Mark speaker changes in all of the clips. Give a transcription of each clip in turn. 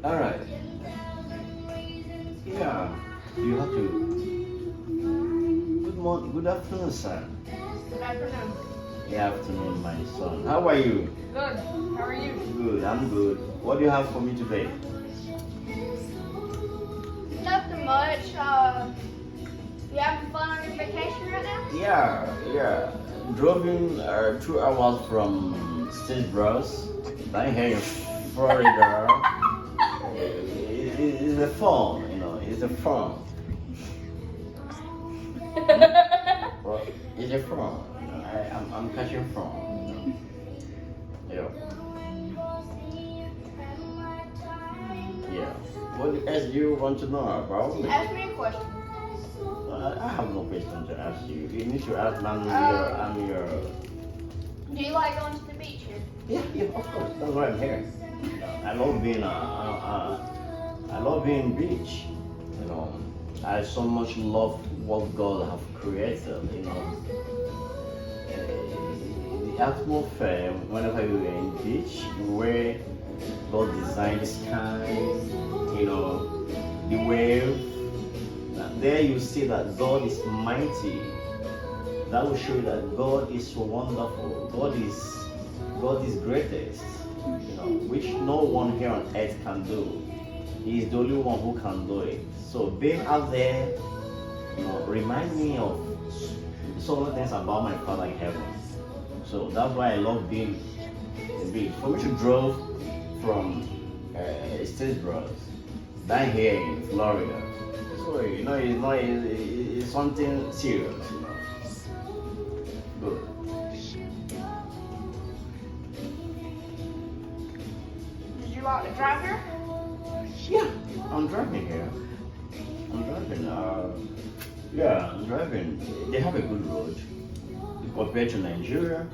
Speaker 1: All right. Yeah. You have to. Good morning. Good afternoon, sir.
Speaker 2: Good afternoon.
Speaker 1: Good afternoon, my son. How are you?
Speaker 2: Good. How are you?
Speaker 1: Good. I'm good. What do you have for me today?
Speaker 2: Nothing much. You having fun on your vacation right now?
Speaker 1: Yeah. Drove in 2 hours from Statesboro, down here in Florida. It's a fun, it's a fun. Well, it's a fun. I'm catching fun. Yeah. Yeah. What else do you want to know about me?
Speaker 2: Ask me a question.
Speaker 1: I have no question to ask you. You need to ask me. I'm your.
Speaker 2: Do you like going to the beach here?
Speaker 1: Yeah, of course. That's why I'm here. I love being I love being beach. I so much love what God have created. The atmosphere whenever you are in beach, where God designed the sky, the wave. There you see that God is mighty. That will show you that God is wonderful. God is greatest. Which no one here on earth can do. He is the only one who can do it. So being out there, remind me of so many things about my Father in heaven. So that's why I love being in the beach. For me to drive from Statesboro down here in Florida. So it's something serious. Good.
Speaker 2: Did you like to drive here?
Speaker 1: Yeah, I'm driving here. I'm driving. I'm driving. They have a good road compared to Nigeria,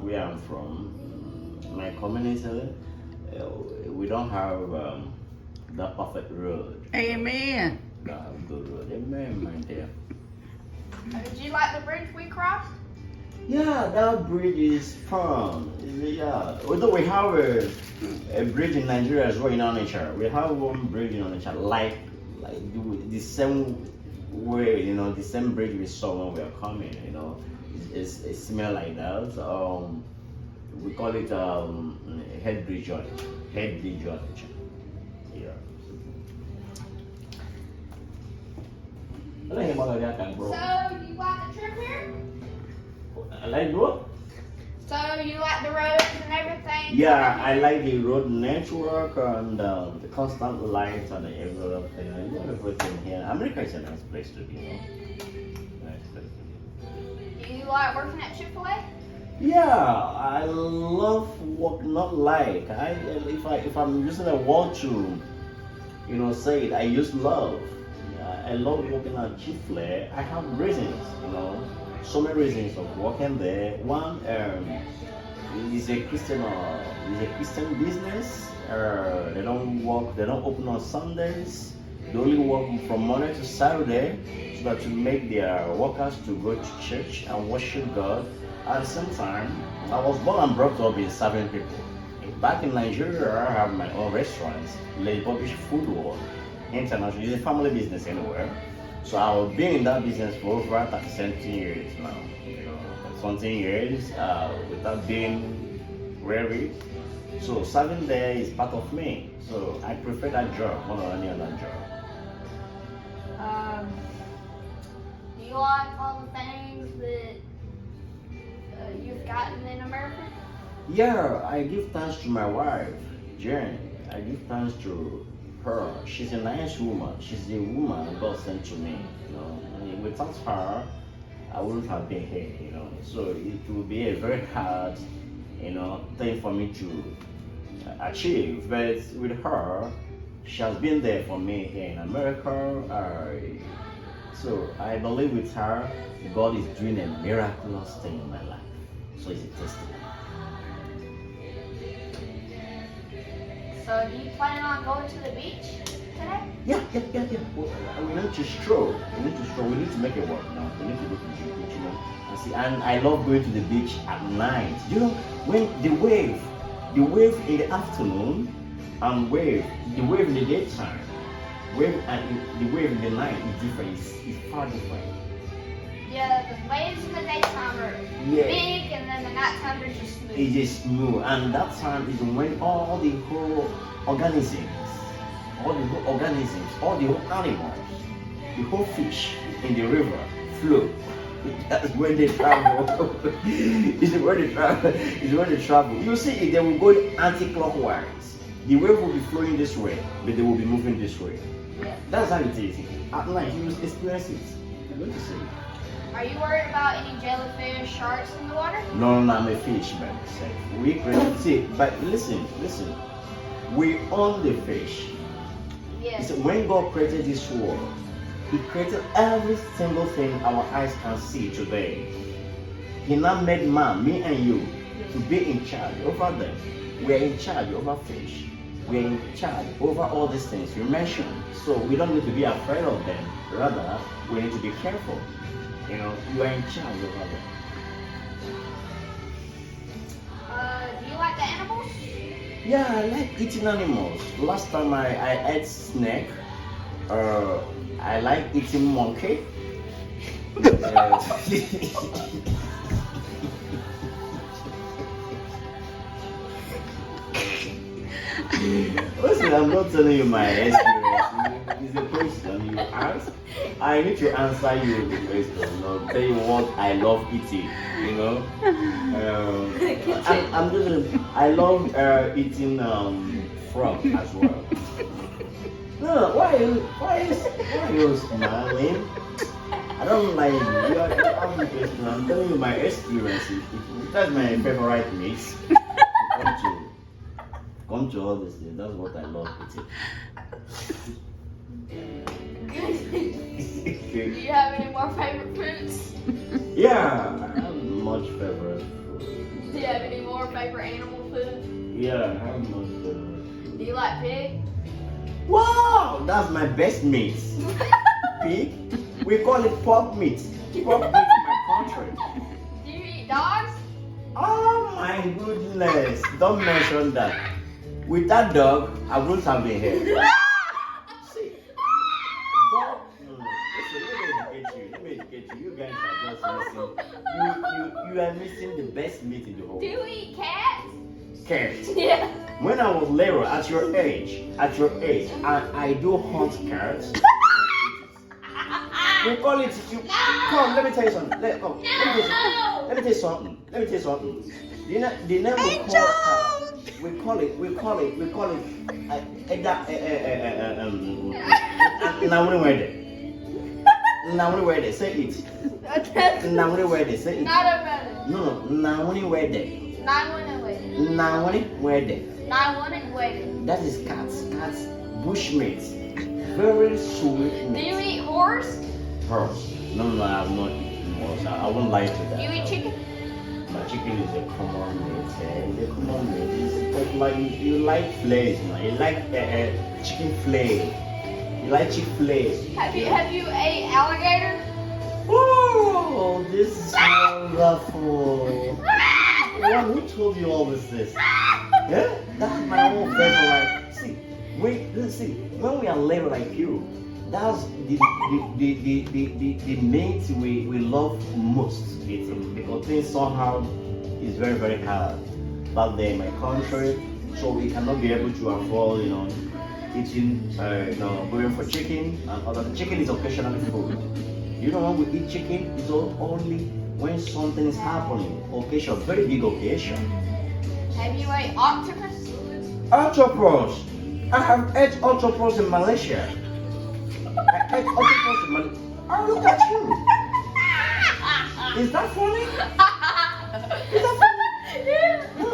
Speaker 1: where I'm from. My community, we don't have that perfect road.
Speaker 3: Amen.
Speaker 1: Good road. Amen, my dear.
Speaker 2: Did you like the bridge we crossed?
Speaker 1: Yeah, that bridge is fun. Yeah, although we have a bridge in Nigeria as well in Onitsha. We have one bridge in Onitsha, like the same way, the same bridge we saw when we were coming. It's similar like that. We call it head bridge Onitsha. Head bridge Onitsha. Yeah.
Speaker 2: So, do you like the trip here?
Speaker 1: I like what?
Speaker 2: So, you like the roads and everything?
Speaker 1: Yeah, I like the road network and the constant lights and everything. I love everything here. America is a nice place to be. Nice place to be.
Speaker 2: Do you like working at Chick-fil-A?
Speaker 1: Yeah, I love work. Not like if I'm using a word to, say it. I use love. I love working at Chick-fil-A. I have reasons, so many reasons of working there. One, is a Christian business. They don't open on Sundays. They only work from Monday to Saturday, so that to make their workers to go to church and worship God. At the same time, I was born and brought up in serving people. Back in Nigeria, I have my own restaurants, Lady Publish Food World International. It's a family business anywhere. So I've been in that business for over 30 years now. 20 years without being weary. So serving there is part of me. So I prefer that job more than any other job.
Speaker 2: Do you like all the things that you've gotten in America?
Speaker 1: Yeah, I give thanks to my wife, Jen. I give thanks to her. She's a nice woman. She's the woman God sent to me. And without her, I wouldn't have been here. So it will be a very hard, thing for me to achieve. But with her, she has been there for me here in America. So I believe with her, God is doing a miraculous thing in my life. So it's a testimony.
Speaker 2: So, do you plan on going to the beach today?
Speaker 1: Yeah. Well, we need to stroll. We need to make it work now. We need to go to the beach, And see, and I love going to the beach at night. When the wave in the afternoon, and wave. The wave in the daytime, wave and the wave in the night is different. It's far different.
Speaker 2: Yeah, the waves in the daytime are
Speaker 1: Yeah.
Speaker 2: big, and then the nighttime are just smooth.
Speaker 1: It is smooth, and that time is when all the whole organisms, all the whole animals, the whole fish in the river flow. That's when they travel. It's when they travel. It's when they travel. You see, they will go anti-clockwise. The wave will be flowing this way, but they will be moving this way.
Speaker 2: Yeah.
Speaker 1: That's how it is. At night, you will experience it. You're going to see it.
Speaker 2: Are you worried about any jellyfish, sharks in the water?
Speaker 1: No, I'm a fish man. We create, see, but listen. We own the fish.
Speaker 2: Yes.
Speaker 1: See, when God created this world, He created every single thing our eyes can see today. He now made man, me and you, to be in charge over them. We are in charge over fish. We are in charge over all these things you mentioned. So we don't need to be afraid of them. Rather, we need to be careful. You know, you are in charge over them.
Speaker 2: Do you like the animals?
Speaker 1: Yeah, I like eating animals. Last time I ate snake. I like eating monkey. Listen, I'm not telling you my experience. It's a question you ask. I need to answer you the question, not tell you what I love eating. You know, I love eating frog as well. No, why are you smiling? I don't like you. I'm telling you my experiences. That's my favorite mix. Come to all this thing. That's what I love eating.
Speaker 2: Do you have any more favorite foods?
Speaker 1: Yeah, I have much favorite food.
Speaker 2: Do you have any more favorite animal food?
Speaker 1: Yeah, I have much favorite.
Speaker 2: Do you like pig?
Speaker 1: Wow, that's my best meat. Pig? We call it pork meat. Pork meat in my country.
Speaker 2: Do you eat dogs?
Speaker 1: Oh my goodness! Don't mention that. With that dog, I wouldn't have been here. See, dog. Let me educate you. You guys are just missing. You are missing the best meat in the whole
Speaker 2: Do you eat cats?
Speaker 1: Cats.
Speaker 2: Yeah.
Speaker 1: When I was little, at your age, I do hunt cats. We call it. Come, let me tell you something. Let me tell you something. You know, the name we call we call it. Namuni wede. Say it. Namuni wede. Say it.
Speaker 2: Not a brother.
Speaker 1: No, namuni wede.
Speaker 2: 911.
Speaker 1: Namuni wede.
Speaker 2: 911.
Speaker 1: That is cats. Bushmeat. Very sweet
Speaker 2: Do
Speaker 1: meat.
Speaker 2: you eat horse?
Speaker 1: Horse. No, I have not eaten horse. I won't lie to that.
Speaker 2: Do you eat chicken?
Speaker 1: My chicken is a common meat. The common meat is like you like fillets, man. You like chicken fillet. You like chicken fillet.
Speaker 2: Have you ate alligator?
Speaker 1: Oh, this is wonderful. One, who told you all this? Yeah, that's my own favorite. See, when we are little like you, that's the meat we love most eating, because things somehow is very, very hard back there in my country, so we cannot be able to afford, eating, going for chicken and other. Chicken is occasionally food. When we eat chicken, it's only when something is happening, occasion, very big occasion.
Speaker 2: Have you ate octopus?
Speaker 1: Octopus. I have ate octopus in Malaysia. I ate octopus in Malaysia. Oh, look at you. Is that funny? Is that funny? No,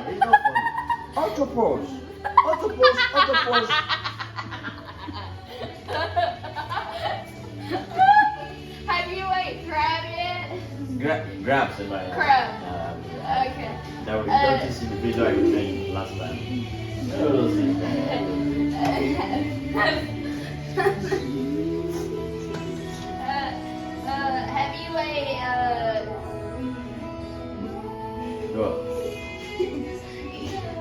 Speaker 1: it's not funny. Octopus.
Speaker 2: Have you ate crab yet?
Speaker 1: Grabs in my
Speaker 2: Crab. Okay.
Speaker 1: Now we don't see the video I was saying last time.
Speaker 2: Have you ate
Speaker 1: Go.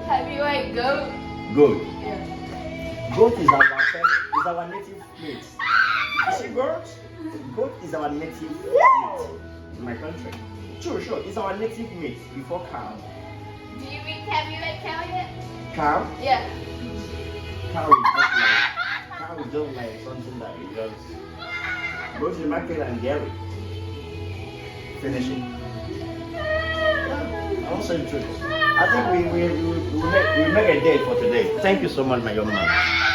Speaker 2: have you ate goat?
Speaker 1: Goat.
Speaker 2: Yeah.
Speaker 1: Goat is our native meat. You see goat? Goat is our native meat in my country. Sure, it's our native meat before cow.
Speaker 2: Have you met cow yet?
Speaker 1: Cow?
Speaker 2: Yeah.
Speaker 1: Cow is just like something that you just go to the market and get it. Finish it. I won't say the truth. I think we make a date for today. Thank you so much, my young man.